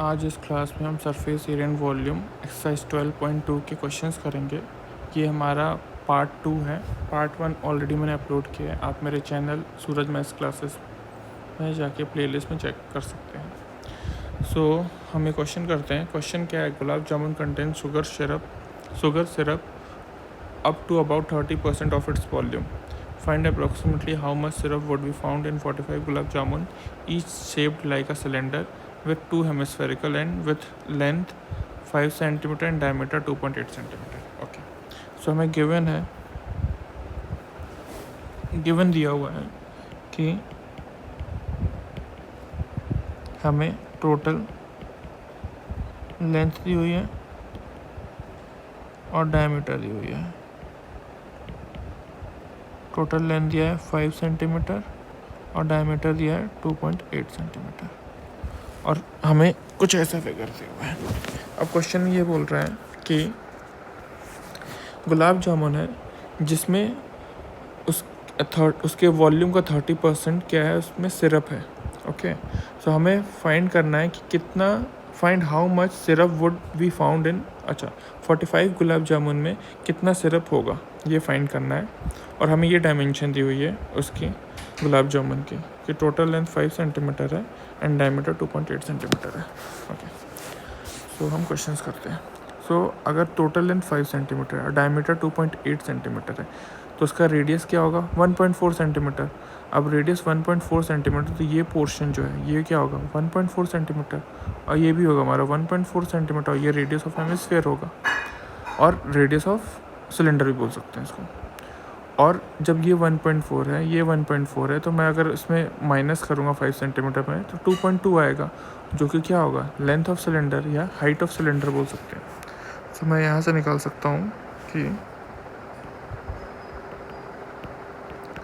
आज इस क्लास में हम surface area and volume exercise 12.2 के क्वेश्चंस करेंगे। ये हमारा पार्ट 2 है। पार्ट 1 ऑलरेडी मैंने अपलोड किया है। आप मेरे चैनल सूरज मैथ्स क्लासेस में जाके प्लेलिस्ट में चेक कर सकते हैं। सो हम ये क्वेश्चन करते हैं। क्वेश्चन क्या है? Gulab jamun contain sugar syrup up to about 30% of its volume. Find approximately how much syrup would be found in 45 gulab jamun, each shaped like a cylinder with two hemispherical end with length 5 cm and diameter 2.8 cm. Okay. So हमें given दिया हुआ है कि हमें total length दी हुई है और diameter दी हुई है। टोटल लेंथ दिया है 5 सेंटीमीटर और डायमीटर दिया है 2.8 सेंटीमीटर और हमें कुछ ऐसा फिगर दिया हुआ है। अब क्वेश्चन ये बोल रहा है कि गुलाब जामुन है जिसमें उसके वॉल्यूम का 30% क्या है, उसमें सिरप है। ओके, सो हमें फाइंड करना है कि find how much syrup would be found in 45 gulab jamun में कितना सिरप होगा, ये फाइंड करना है। और हमें ये डायमेंशन दी हुई है उसकी गुलाब जामुन की कि टोटल लेंथ 5 सेंटीमीटर है एंड डायमीटर 2.8 सेंटीमीटर है। ओके, सो हम क्वेश्चंस करते हैं। सो अगर टोटल लेंथ 5 सेंटीमीटर है और डायमीटर 2.8 सेंटीमीटर है तो उसका रेडियस क्या होगा? 1.4 सेंटीमीटर। अब रेडियस 1.4 सेंटीमीटर, तो ये पोर्शन जो है ये क्या होगा? 1.4 सेंटीमीटर और ये भी होगा हमारा 1.4 सेंटीमीटर। ये रेडियस ऑफ हेमिस्फीयर होगा और रेडियस ऑफ सिलेंडर भी बोल सकते हैं इसको। और जब ये 1.4 है, ये 1.4 है, तो मैं अगर इसमें माइनस करूँगा 5 सेंटीमीटर में तो 2.2 आएगा, जो कि क्या होगा? लेंथ ऑफ सिलेंडर या हाइट ऑफ सिलेंडर बोल सकते हैं। तो मैं यहाँ से निकाल सकता हूँ कि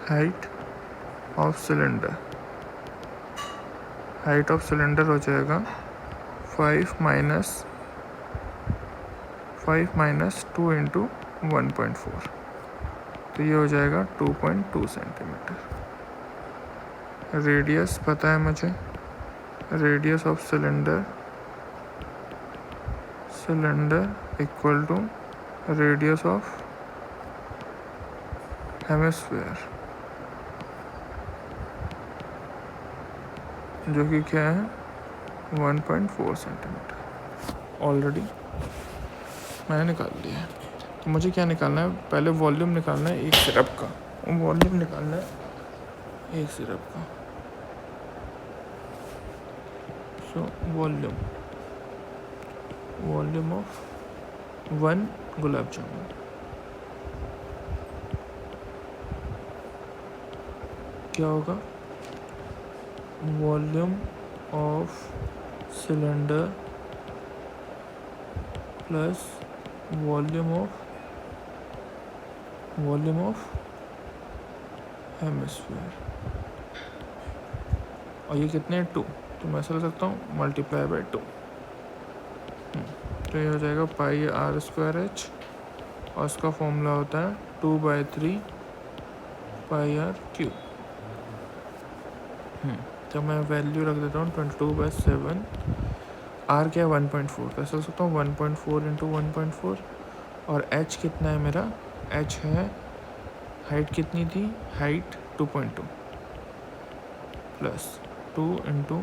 हाइट ऑफ सिलेंडर हो जाएगा 5 माइनस 2 इंटू 1.4, तो ये हो जाएगा 2.2 सेंटीमीटर। रेडियस पता है मुझे, radius of cylinder equal to radius of hemisphere, जो कि क्या है? 1.4 सेंटीमीटर। ऑलरेडी मैंने निकाल लिया है। तो मुझे क्या निकालना है? पहले वॉल्यूम निकालना है एक सिरप का। वॉल्यूम निकालना है एक सिरप का। So volume of 1 gulab jamun क्या होगा? Volume of cylinder plus volume of hemisphere, और ये कितने? 2, तो मैं ऐसा कर सकता हूँ मल्टीप्लाई बाय 2। तो ये हो जाएगा पाई r²h और उसका फॉर्मूला होता है 2/3 पाई r³। तो मैं वैल्यू रख देता हूँ 22/7। r क्या है? 1.4, तो ऐसा सकता हूँ 1.4 इंटू 1.4। और h कितना है मेरा? h है, हाइट कितनी थी? Height 2.2 plus 2 into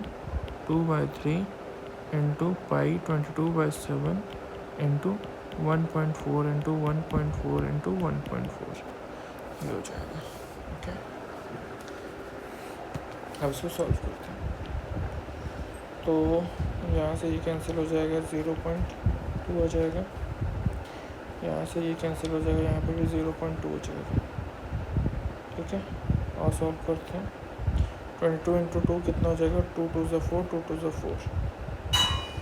2/3 into pi 22/7 into 1.4 into 1.4 into 1.4, ये हो जाएगा। ओके, अब इसको सॉल्व करते हैं। तो यहाँ से ये कैंसिल हो जाएगा, 0.2 हो जाएगा। यहाँ से ये कैंसिल हो जाएगा, यहाँ पे भी 0.2 हो जाएगा। ठीक है, और सॉल्व करते हैं। 22 इंटू 2 कितना हो जाएगा? 2 2 ज़ा 4, 2 2 ज़ा 4,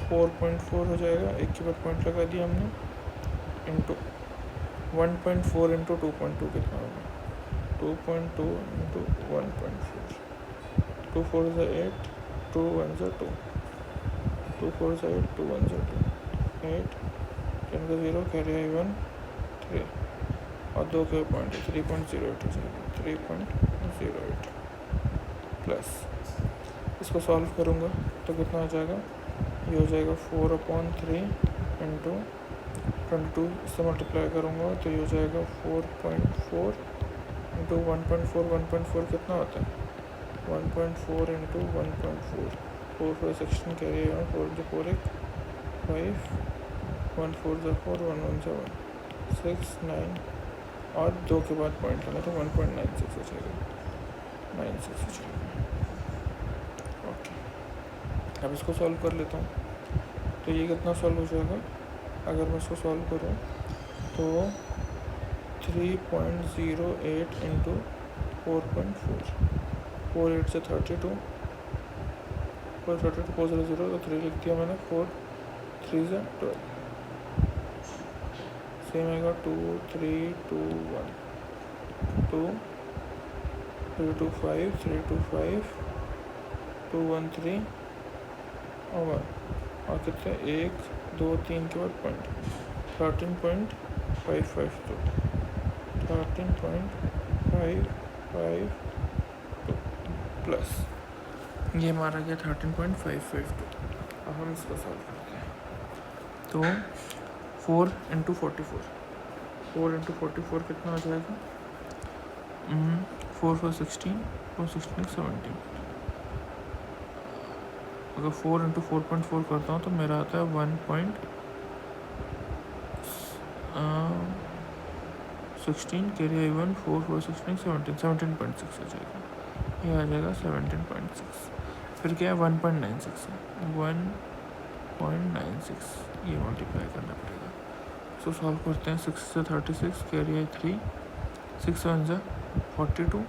4.4 हो जाएगा। एक के बाद पॉइंट लगा दिया हमने। इंटू 1.4 इंटू 2.2 कितना होगा? 2.2 इंटू 1.4, 2 4 ज़ा 8, 2 1 ज़ा 2, 2 4 ज़ा 8, 2 1 ज़ा 2, 8, 10 का 0, कैरी आई 1, 3 और 2 के पॉइंट 3.08 हो जाएगा। 3.08 प्लस इसको सॉल्व करूँगा तो कितना हो जाएगा? ये हो जाएगा 4/3 इंटू 22, इससे मल्टीप्लाई करूँगा तो ये हो जाएगा 4.4 इंटू 1.4। 1.4 कितना होता है? 1.4 इंटू 1.4, 4 4 16 कैरी है, 4 इंटू 4 1 5, 1 4 ज़ा 4, 1 1 ज़ा 1 6 9 और 2 के बाद पॉइंट लगा तो 1.96 हो जाएगा, 96 हो जाएगा। ओके, अब इसको सॉल्व कर लेता हूँ। तो ये कितना सॉल्व हो जाएगा? अगर मैं इसको सॉल्व करूँ तो 3.08 इंटू 4.4, 4 8 से 32, 4 32 4 0 0 तो 3 लिख दिया मैंने, 4 3 से 12, सेम आएगा 2 3 2 1 2 3 2 5 3 2 5 2 1 3 और 1 और कितने 1 2 3 के बाद पॉइंट 13.552, 13.552 प्लस ये हमारा गया 13.552। अब हम इसको सॉल्व करते हैं। तो 4 इंटू 44, 4 इंटू 44 कितना हो जाएगा? 4 4 16, 4 16 17। अगर 4 इंटू 4.4 करता हूँ तो मेरा आता है 1.16 कैरी आई 1 4 4 16 17 17.6 हो जाएगा। ये आ जाएगा 17.6। फिर क्या है 1.96 है, 1.96 ये मल्टीप्लाई करना पड़ेगा। सो सॉल्व करते हैं। 6 से 36 कैरी आई 3, 6 7 ज़ा 42,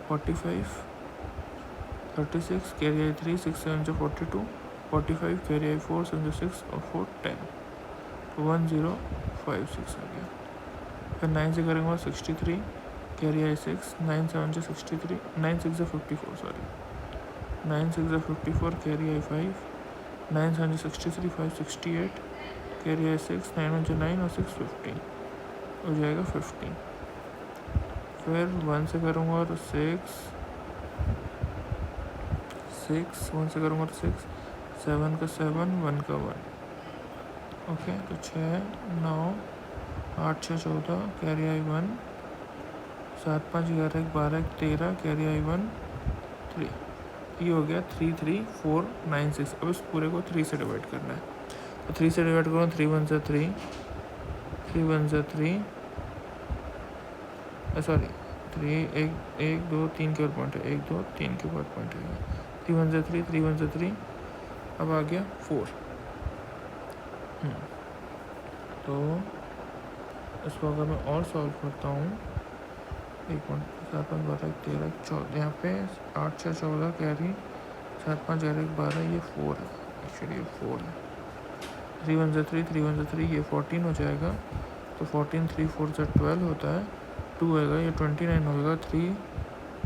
45 36 कैरी आई 3, 6 7 ज़ा 42, 45 कैरी आई 4 7 ज़ा 6 और 4 10, तो 1056 आ गया। फिर 9 से करेंगे 63 कैरी आई 6, 9 7 ज़ा 63, 9 6 ज़ा 54 सॉरी, 9 6 ज़ा 54 कैरी आई 5, 9 7 ज़ा 63 5 68 कैरी आई 6, 9 1 ज़ा 9 और 6 15 हो जाएगा 15। फिर 1 से करूँगा तो 6 1 से करूँगा तो 6, 7 का 7 1 का 1। ओके, तो 6 9 8 6 14 कैरी आई 1, 7 5 11 12 13 कैरी आई 1 3। ये हो गया 33496। अब इस पूरे को 3 से डिवाइड करना है। तो 3 से डिवाइड करूँ 3 1 ज़ा 3, 3 1 ज़ा 3 सॉरी 3 1 2 3 के बाद पॉइंट है, 1 2 3 के बाद पॉइंट है, 3 1 ज़ा 3 3 1 ज़ा 3। अब आ गया 4। तो इसको अगर मैं और सॉल्व करता हूँ, 1 1 7 5 12 13 14, यहाँ पे 8 6 14 कैरी 7 5 11 12, ये 4 है, एक्चुअली ये 4 है। 3 1 ज़ा 3 3 1 ज़ा 3 ये 14 हो जाएगा। तो 14 3 4 ज़ा 12 होता है, 2 होएगा, ये 29 होएगा, 3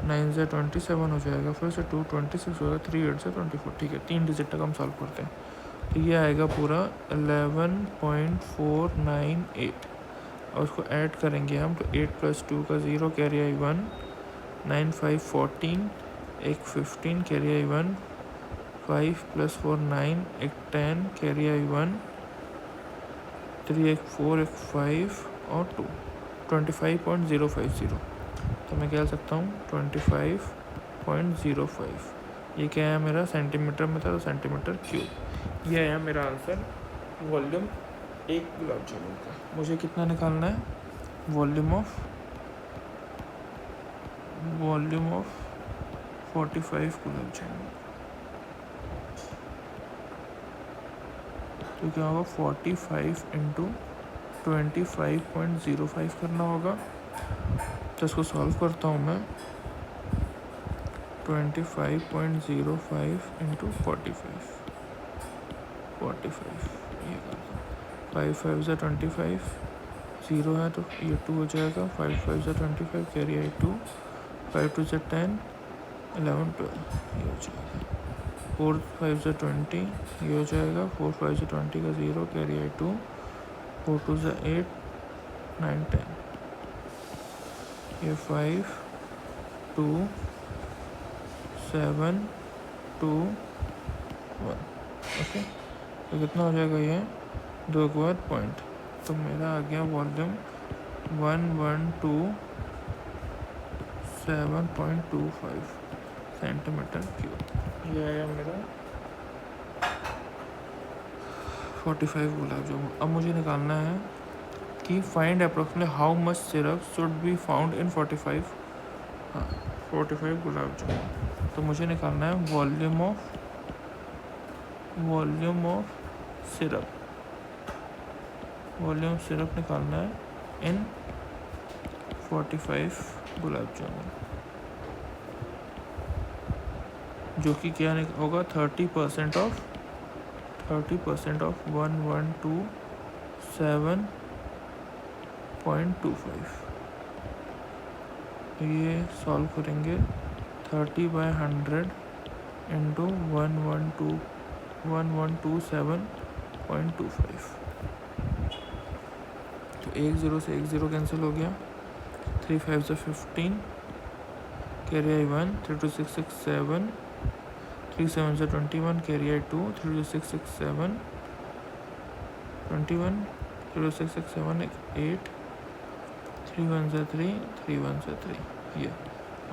9 ज़ा 27 हो जाएगा, फिर से 2 26 होएगा, 3 8 ज़ा 24। ठीक है, 3 डिजिट तक हम सॉल्व करते हैं। तो ये आएगा पूरा 11.498 और उसको ऐड करेंगे हम तो 8 + 2 का 0 कैरी आई 1, 9 5 14 एक 15 कैरी आई 1, 5 + 4 9 एक 10 कैरी आई 1, 3 एक 4 एक 5 और 2 25.050। तो मैं क्या सकता हूँ 25.05। ये क्या है मेरा सेंटीमीटर में था, तो सेंटीमीटर क्यूब। ये है मेरा आंसर वॉल्यूम 1 गुलाब जामुन का। मुझे कितना निकालना है? Volume of 45 gulab jamun. तो क्या होगा 45 इंटू 25.05 करना होगा। तो इसको सॉल्व करता हूँ मैं। 25.05 इंटू 45 ये करता हूँ। 5 5 ज़ा 25, 0 है तो ये 2 हो जाएगा। 5 5 ज़ा 25 कैरी आई 2, 5 2 ज़ा 10 11 12 ये हो जाएगा। 4 5 ज़ा 20 ये हो जाएगा। 4 5 ज़ा 20 का 0 कैरी आई 2, 4 2 ज़ा 8 9 10 ये 5 2 7 2 1 ओके, तो कितना हो जाएगा ये 2 के बाद पॉइंट, तो मेरा आ गया वॉल्यूम 112.7.25 सेंटीमीटर क्यूब। ये आया मेरा 45 गुलाब जामुन। अब मुझे निकालना है कि find approximately how much syrup should be found in 45 gulab jamun. तो मुझे निकालना है वॉल्यूम ऑफ सिरप निकालना है इन 45 गुलाब जामुन, जो कि क्या होगा 30% ऑफ 1127.25। ये सॉल्व करेंगे 30/100 इंटू 1127.25। तो 1 0 से 1 0 कैंसिल हो गया, 3 5 से 15, कैरी आई 1, 3 2 6 6 7, 3 7 से 21, कैरी आई 2, 3 2 6 6 7 21, 3 2 6 6 7 8, 3 1 से 3, 3 1 से 3, ये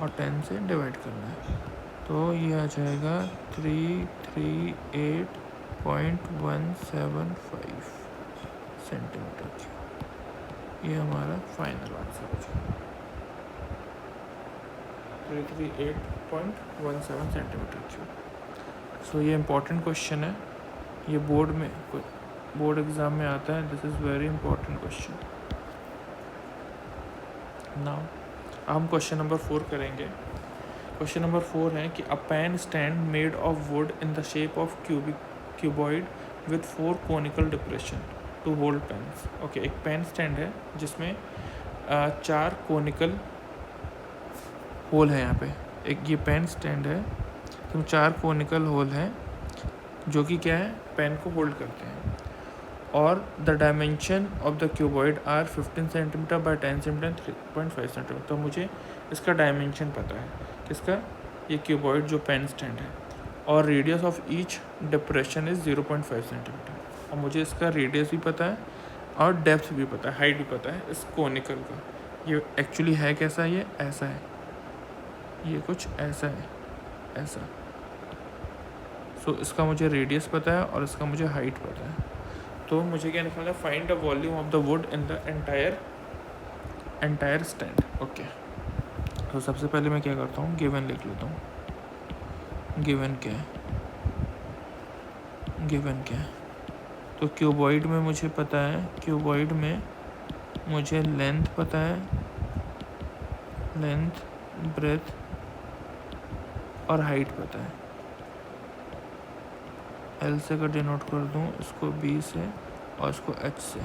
और 10 से डिवाइड करना है, तो ये आ जाएगा 338.175 सेंटीमीटर क्यूब। ये हमारा फाइनल आंसर है, 338.17 सेंटीमीटर क्यूब। सो ये इम्पॉर्टेंट क्वेश्चन है, ये बोर्ड एग्ज़ाम में आता है। This is very important question. Now हम क्वेश्चन नंबर 4 करेंगे। क्वेश्चन नंबर 4 है कि a pen stand made of wood in the shape of cuboid with 4 conical depression to hold pens. Okay, एक पेन स्टैंड है जिसमें 4 कोनिकल होल है। यहाँ पे एक ये पेन स्टैंड है, तो 4 कोनिकल होल हैं जो कि क्या है, पेन को होल्ड करते हैं। और the dimension of the cuboid are 15 centimetre by 10 centimetre 3.5 centimetre. तो मुझे इसका डायमेंशन पता है, किसका, ये क्यूबॉइड जो पेन स्टैंड है, और radius of each depression is 0.5 centimetre. और मुझे इसका रेडियस भी पता है और डेप्थ भी पता है, हाइट भी पता है इस कोनिकल का। ये एक्चुअली है कैसा, ये ऐसा है, ये कुछ ऐसा है, ऐसा। सो इसका मुझे रेडियस पता है और इसका मुझे हाइट पता है। तो मुझे क्या निकालना है, find the volume of the wood in the entire stand. Okay, तो सबसे पहले मैं क्या करता हूँ, गिवन लिख लेता हूँ। गिवन क्या है, तो क्यूबॉइड में मुझे पता है, क्यूबॉइड में मुझे लेंथ पता है, लेंथ, ब्रेथ और हाइट पता है। एल से अगर डिनोट कर दूँ इसको बी से और इसको एच से,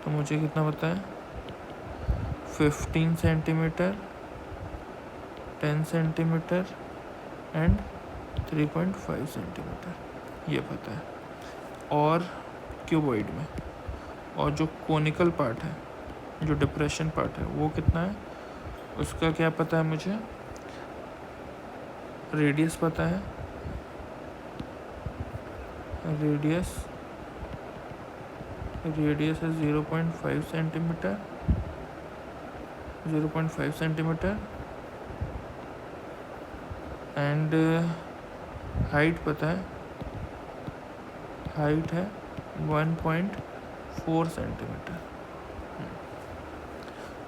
तो मुझे कितना पता है, 15 सेंटीमीटर, 10 सेंटीमीटर एंड 3.5 सेंटीमीटर, ये पता है। और क्यूबॉइड में, और जो कोनिकल पार्ट है, जो डिप्रेशन पार्ट है, वो कितना है, उसका क्या पता है मुझे, रेडियस पता है, रेडियस है 0.5 सेंटीमीटर, 0.5 सेंटीमीटर एंड हाइट पता है, हाइट है 1.4 सेंटीमीटर।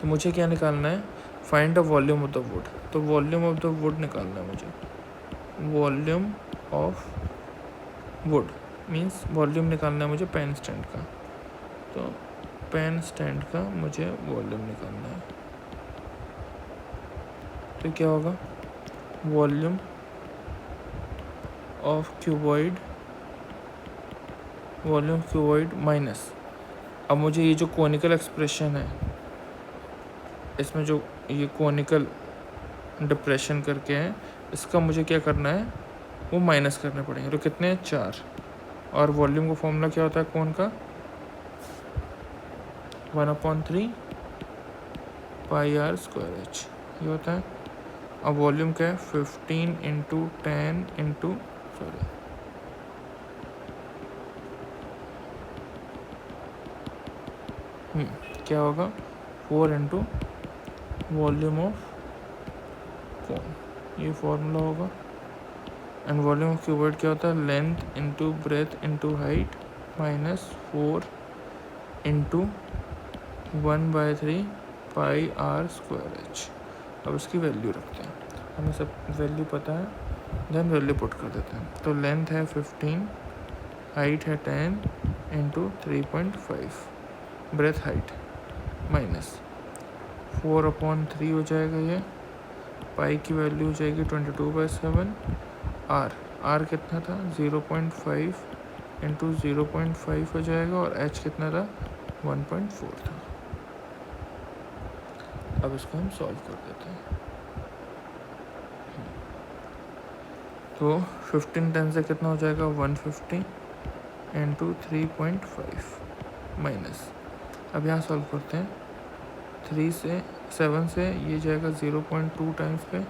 तो मुझे क्या निकालना है, find the volume of the wood. तो वॉल्यूम ऑफ द वुड निकालना है मुझे। Volume of would means volume निकालना है मुझे पेन स्टैंड का। तो पेन स्टैंड का मुझे वॉल्यूम निकालना है। तो क्या होगा, वॉल्यूम ऑफ क्यूबॉइड माइनस, अब मुझे ये जो कोनिकल एक्सप्रेशन है, इसमें जो ये कोनिकल डिप्रेशन करके है, इसका मुझे क्या करना है, वो माइनस करने पड़ेंगे। तो कितने हैं, 4। और वॉल्यूम का फॉर्मूला क्या होता है कोन का, 1/3 पाई आर स्क्वायर एच, ये होता है। अब वॉल्यूम क्या है, 15 × 10 × क्या होगा 4 इंटू वॉल्यूम ऑफ कोन, ये फॉर्मूला होगा। एंड वॉल्यूम ऑफ क्यूबॉइड क्या होता है, length into breadth into height minus 4 into 1/3 pi r square h. अब इसकी वैल्यू रखते हैं, हमें सब वैल्यू पता है, देन वैल्यू पुट कर देते हैं। तो लेंथ है 15, हाइट है 10 इंटू 3.5, ब्रेथ हाइट माइनस 4/3 हो जाएगा ये, पाई की वैल्यू हो जाएगी 22/7, आर कितना था 0.5 इंटू 0.5 हो जाएगा, और एच कितना था 1.4 था। अब इसको हम सॉल्व कर देते हैं। तो 15 10 से कितना हो जाएगा 150 इंटू 3.5 माइनस, अब यहाँ सॉल्व करते हैं। 7 से ये जाएगा 0.2 टाइम्स पे,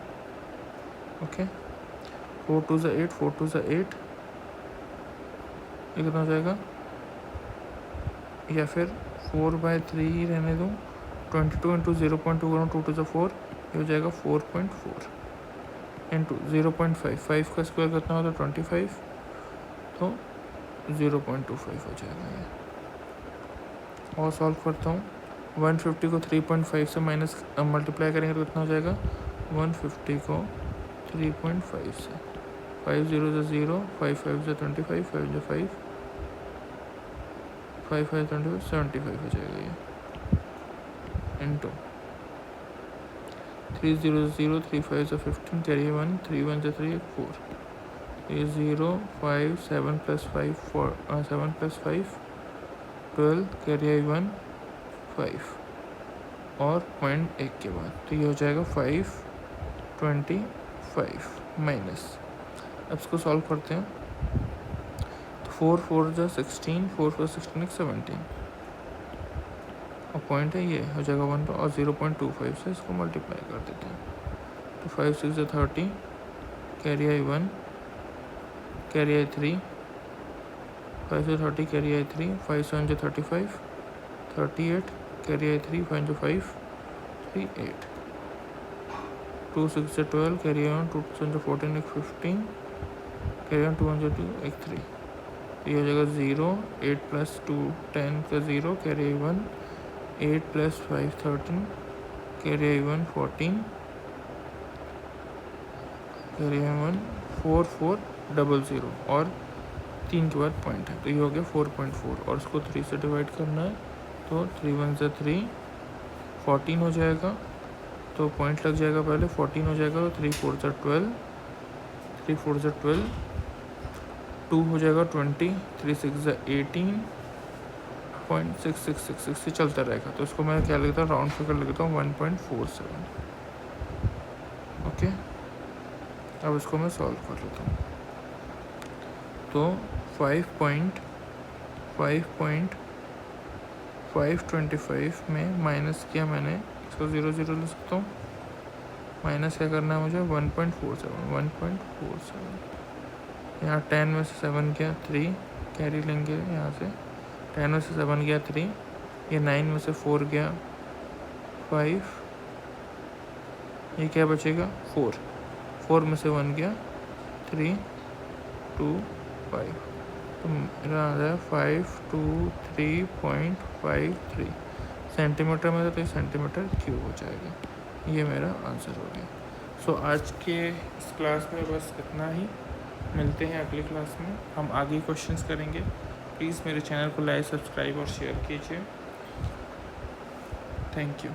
ओके। 4 2 8, 4 2 8, ये कितना हो जाएगा, या फिर 4/3 ही रहने दूँ, 22 इंटू 0.2 करूँ, 2 2 4, ये हो जाएगा 4.4 इंटू 0.5, 5 का स्क्वायर कितना होता है 25, तो 0.25 हो जाएगा ये। और सॉल्व करता हूँ, 150 को 3.5 से माइनस मल्टीप्लाई करेंगे तो कितना हो जाएगा, 150 को 3.5 से, 5 0 से 0, 5 5 से 25, 5 से 5, 5 5 25, 75 हो जाएगा ये, इंटू 3 0 से 0, 3 5 से 15, कैरी 1, 3 1 से 3 4, ये 0 5 7 प्लस 5 4 7 प्लस 5 12, कैरी 1 5, और 0.1 के बाद, तो ये हो जाएगा 525 माइनस। अब इसको सॉल्व करते हैं, तो 4 4 जा 16, 4 4 16 17, और पॉइंट है ये हो जाएगा 1, और 0.25 से इसको मल्टीप्लाई कर देते हैं। तो 5 6 से 30, कैरी 1, कैरी 3, 5 से 30, कैरी 3, 5 7 से 35, 38, कैरी 3, 5 से 5, 38, 2 6 से 12, कैरी 1, 2 7 से 14, 15, कैरी 1, 2 1 से 2, 3, ये हो जाएगा 0, 8 प्लस 2 10 का 0, कैरी 1, 8 प्लस 5 13, कैरी 1 14, कैरी 1 4 4 00, और 3 के बाद पॉइंट है, तो ये हो गया 4.4, और इसको 3 से डिवाइड करना है, तो 3 1 से 3 14 हो जाएगा, तो पॉइंट लग जाएगा पहले, 14 हो जाएगा, तो 3 4 से 12, 3 4 से 12, 2 हो जाएगा 20, 3 6 से 18.6666 से चलता रहेगा। तो इसको मैं क्या लिखता हूँ, राउंड फिगर लिखता हूँ 1.47, ओके। अब इसको मैं सॉल्व कर लेता हूँ, तो 5.525 में माइनस किया मैंने, इसको 0 0 ले सकता हूँ, माइनस क्या करना है मुझे 1.47, यहाँ 10 में से 7 गया 3, कैरी लेंगे यहाँ से, 10 में से 7 गया 3, ये 9 में से 4 गया 5, ये क्या बचेगा 4, 4 में से 1 गया 3 2 5, तो मेरा आ जाए 523.53 सेंटीमीटर में, तो ये सेंटीमीटर क्यूब हो जाएगा। ये मेरा आंसर हो गया। सो आज के इस क्लास में बस इतना ही, मिलते हैं अगली क्लास में, हम आगे क्वेश्चंस करेंगे। प्लीज़ मेरे चैनल को लाइक सब्सक्राइब और शेयर कीजिए। Thank you.